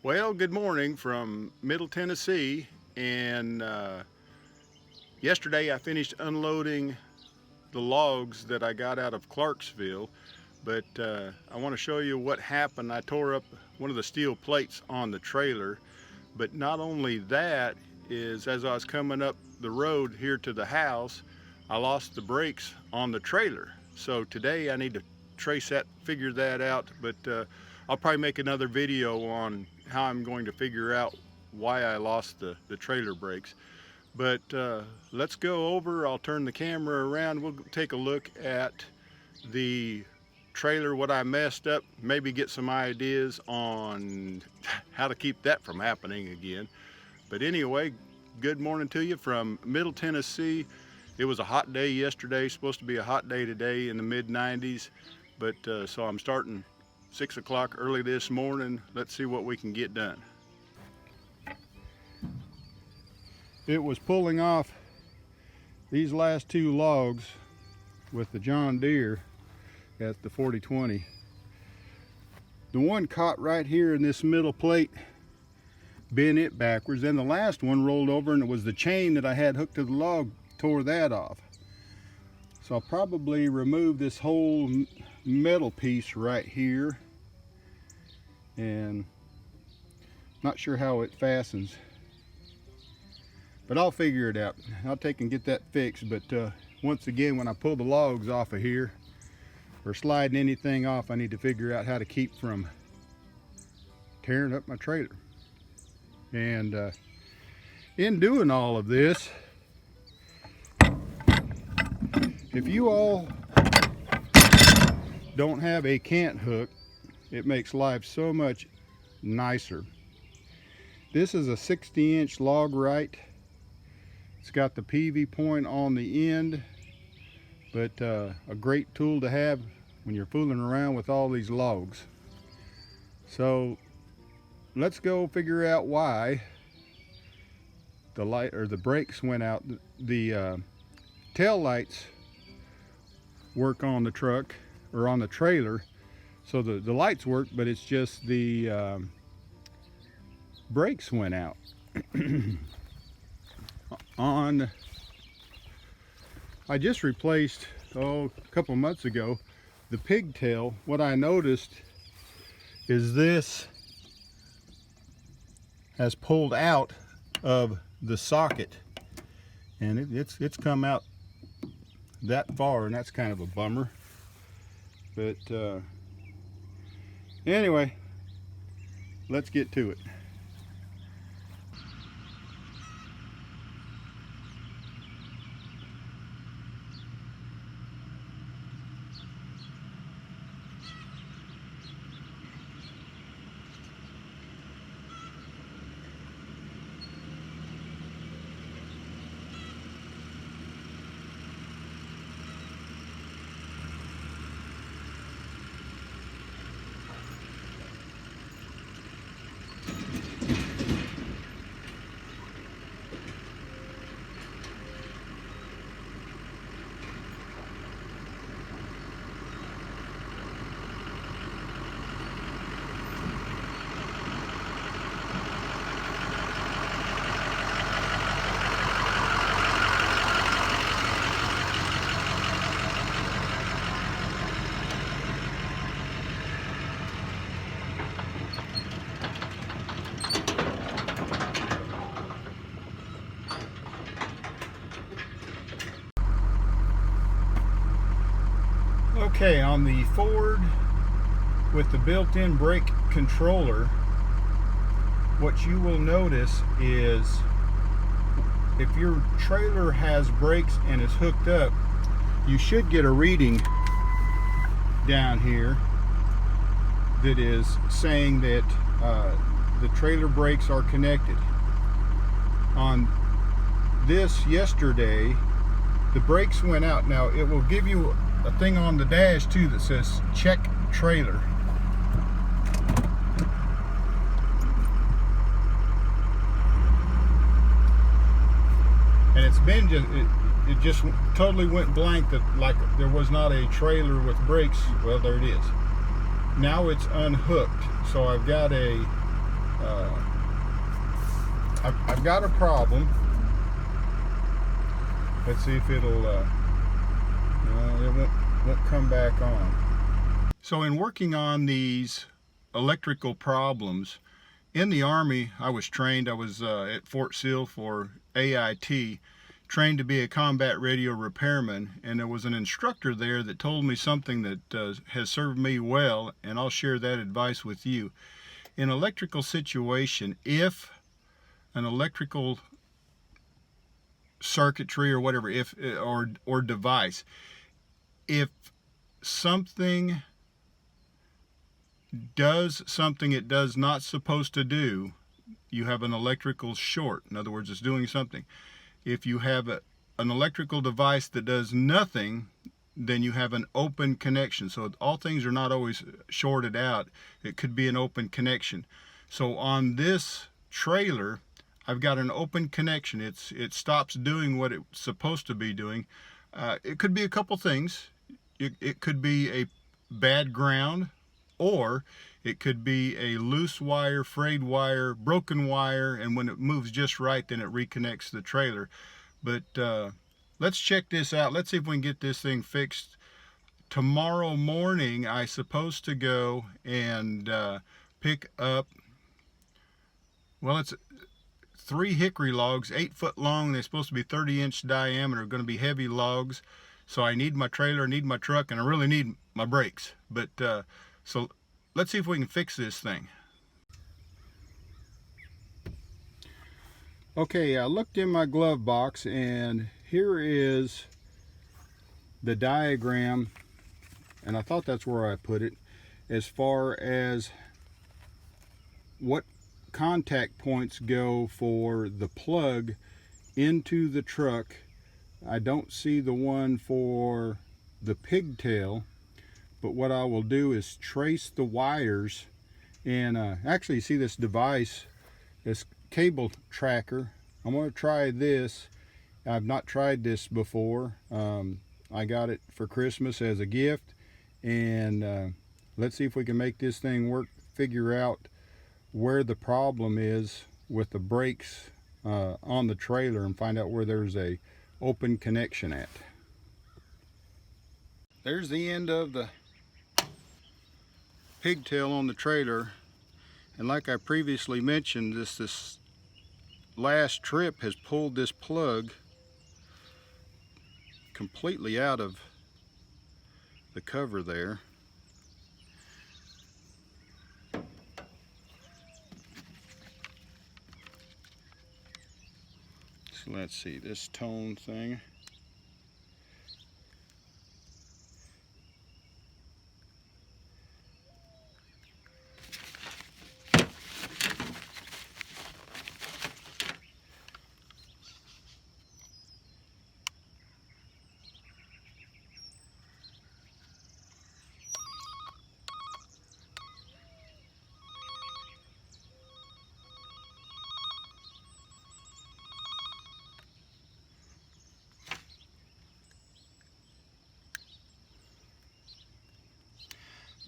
Well, good morning from Middle Tennessee, and yesterday I finished unloading the logs that I got out of Clarksville, but I want to show you what happened. I tore up one of the steel plates on the trailer, but not only that is, as I was coming up the road here to the house, I lost the brakes on the trailer. So today I need to figure that out, but I'll probably make another video on how I'm going to figure out why I lost the trailer brakes. But let's go over. I'll turn the camera around. We'll take a look at the trailer, what I messed up, maybe get some ideas on how to keep that from happening again. But anyway, good morning to you from Middle Tennessee. It was a hot day yesterday, supposed to be a hot day today in the mid-90s, but so I'm starting 6 o'clock early this morning. Let's see what we can get done. It was pulling off these last two logs with the John Deere at the 4020. The one caught right here in this middle plate, bent it backwards, and the last one rolled over, and it was the chain that I had hooked to the log tore that off. So I'll probably remove this whole metal piece right here, and not sure how it fastens, but I'll figure it out. I'll take and get that fixed. But once again, when I pull the logs off of here or sliding anything off, I need to figure out how to keep from tearing up my trailer. And in doing all of this, if you all don't have a cant hook, it makes life so much nicer. This is a 60-inch Log-Rite. It's got the PV point on the end, but a great tool to have when you're fooling around with all these logs. So let's go figure out why the light or the brakes went out. The tail lights work on the truck or on the trailer, so the lights work, but it's just the brakes went out. I just replaced, a couple months ago, the pigtail. What I noticed is this has pulled out of the socket, and it's come out that far, and that's kind of a bummer. But anyway, let's get to it. Okay, on the Ford with the built-in brake controller, what you will notice is if your trailer has brakes and is hooked up, you should get a reading down here that is saying that the trailer brakes are connected. On this yesterday, the brakes went out. Now it will give you a thing on the dash too that says check trailer. And it's been it just totally went blank, that like there was not a trailer with brakes. Well, there it is. Now it's unhooked, so I've got a I've got a problem. Let's see if it'll, no, it won't come back on. So in working on these electrical problems, in the Army, I was trained. I was at Fort Sill for AIT, trained to be a combat radio repairman, and there was an instructor there that told me something that has served me well, and I'll share that advice with you. In an electrical situation, if an electrical circuitry or whatever, or device, if something does something it does not supposed to do, you have an electrical short. In other words, it's doing something. If you have an electrical device that does nothing, then you have an open connection. So all things are not always shorted out. It could be an open connection. So on this trailer, I've got an open connection. It stops doing what it's supposed to be doing. It could be a couple things. It could be a bad ground, or it could be a loose wire, frayed wire, broken wire, and when it moves just right, then it reconnects the trailer. But let's check this out. Let's see if we can get this thing fixed. Tomorrow morning, I'm supposed to go and pick up, well, it's 3 hickory logs, 8 foot long. They're supposed to be 30-inch diameter, going to be heavy logs. So I need my trailer, I need my truck, and I really need my brakes. But so let's see if we can fix this thing. Okay, I looked in my glove box, and here is the diagram, and I thought that's where I put it, as far as what contact points go for the plug into the truck. I don't see the one for the pigtail, but what I will do is trace the wires, and actually see this device, this cable tracker. I'm going to try this. I've not tried this before. I got it for Christmas as a gift, and let's see if we can make this thing work, figure out where the problem is with the brakes on the trailer, and find out where there's a open connection at. There's the end of the pigtail on the trailer, and like I previously mentioned, this last trip has pulled this plug completely out of the cover there. So let's see, this tone thing.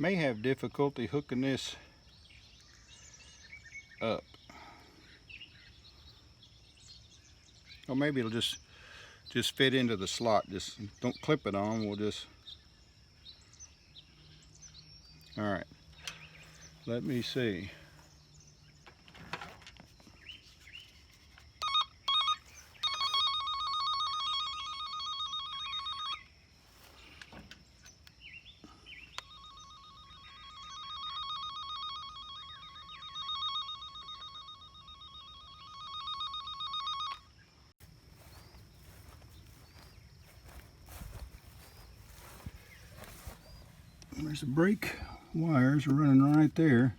May have difficulty hooking this up. Or maybe it'll just fit into the slot. Just don't clip it on. We'll just. All right. Let me see. There's the brake wires running right there.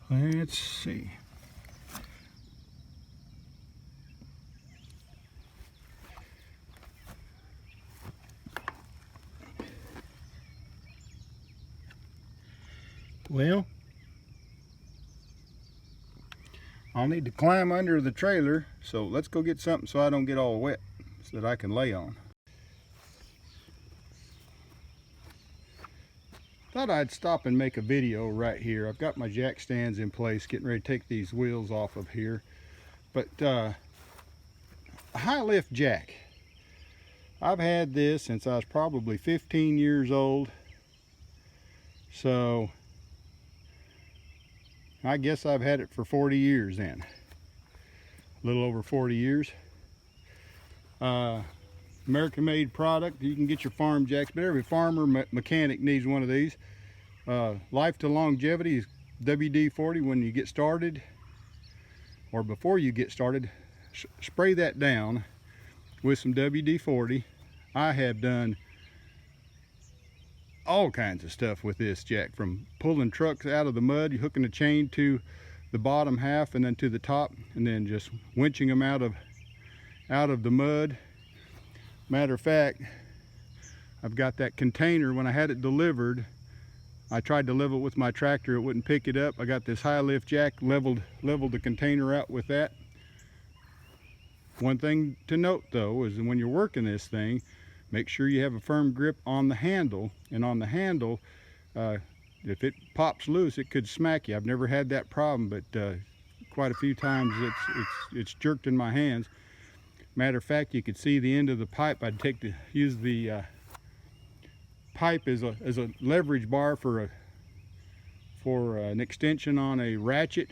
Let's see. Well, I'll need to climb under the trailer, so let's go get something so I don't get all wet so that I can lay on. Thought I'd stop and make a video right here. I've got my jack stands in place, getting ready to take these wheels off of here. But a high lift jack. I've had this since I was probably 15 years old. So I guess I've had it for 40 years then. A little over 40 years. American made product. You can get your farm jacks, but every farmer mechanic needs one of these. Life to longevity is WD-40 when you get started, or before you get started. Spray that down with some WD-40. I have done all kinds of stuff with this jack, from pulling trucks out of the mud, hooking a chain to the bottom half and then to the top, and then just winching them out of the mud. Matter of fact, I've got that container. When I had it delivered, I tried to level it with my tractor, it wouldn't pick it up. I got this high lift jack, leveled the container out with that. One thing to note though is when you're working this thing, make sure you have a firm grip on the handle, and on the handle, if it pops loose, it could smack you. I've never had that problem, but quite a few times it's jerked in my hands. Matter of fact, you could see the end of the pipe. I'd use the pipe as a leverage bar for an extension on a ratchet,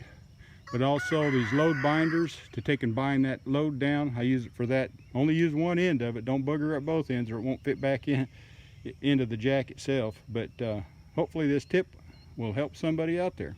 but also these load binders to take and bind that load down. I use it for that. Only use one end of it. Don't bugger up both ends or it won't fit back into the jack itself. But hopefully this tip will help somebody out there.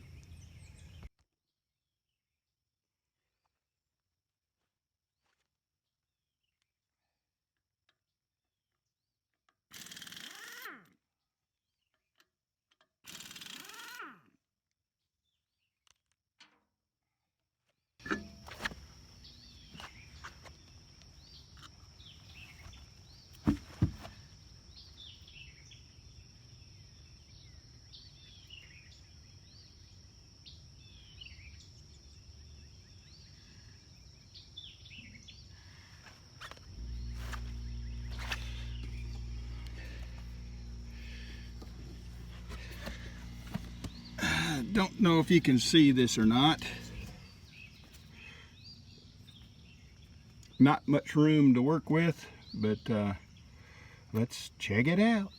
I don't know if you can see this or not. Not much room to work with, but let's check it out.